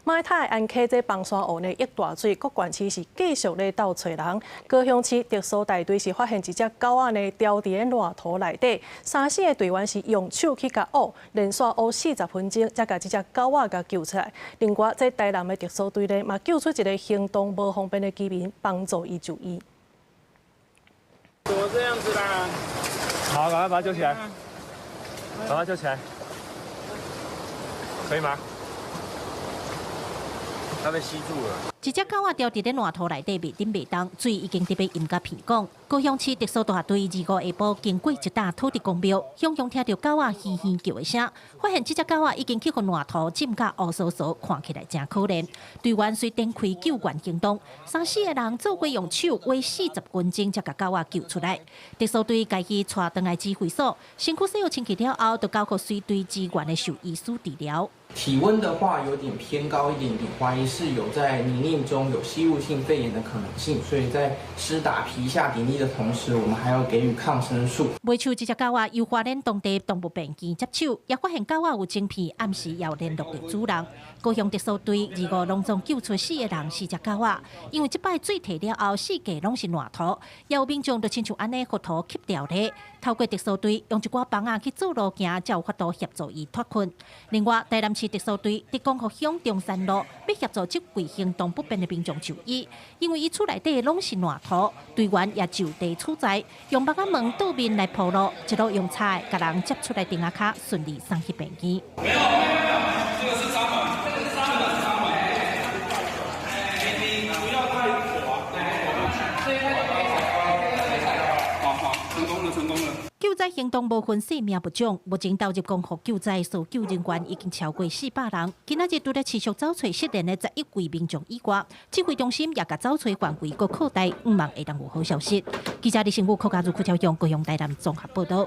马泰安溪这崩山湖呢溢大水，各县市是继续咧斗找人。高雄市特殊大队是发现一只狗仔呢掉伫烂土内底，3、4个队员是用手去甲挖，连续挖40分钟，才甲这只狗仔甲救出来。另外，这台南的特殊队呢，嘛救出一个行动无方便的居民，帮助伊就医。怎么这样子啦？好，赶快把它救起来，把它救起来，可以吗？它被吸住了。一只狗仔掉伫咧烂土内底，袂顶袂动，水已经特别淹甲鼻孔。高雄市特殊大队25下晡经过一笪土地公庙，雄雄听到狗仔嘻嘻叫的声，发现这只狗仔已经去互烂土浸甲乌糟糟，看起来真可怜。队员遂展开救援行动，3、4个人做过用手挖40分钟，才甲狗仔救出来。特殊队家己带回来指挥所，身躯洗好清气了后，就交给随队支援的兽医师治疗。体温的话有点偏高一点点，怀疑是有在泥泞中有吸入性肺炎的可能性，所以在施打皮下点滴的同时，我们还要给予抗生素。买手这只狗仔由花莲当地动物病院接手，也发现狗仔有晶片，暗时要联络到主人。高雄特殊队25隆重救出4个人4只狗仔，因为这摆水退了后，4家拢是烂土，也有民众就亲像安尼，互土吸掉咧。透过特殊队用一寡帮仔去做路行，才有法度协助伊脱困。另外，台南市特殊队伫光复乡中山路，要协助这位行动不便的民众就医，因为伊厝内底拢是烂土，队员也就地取材，用木仔门倒面来铺路，一路用菜甲人接出来顶下卡，顺利送去病院。没有，这个是伤痕，这个是伤痕，伤痕。你不要太火，好，成功了，成功了。救灾行动无分性命不长，目前投入光复救灾搜救人员已经超过400人。今仔日除了持续找找失联的11位民众以外，指挥中心也甲找找范围搁扩大，希望会当有好消息。记者李成武、柯家如、柯超雄、高雄台南综合报道。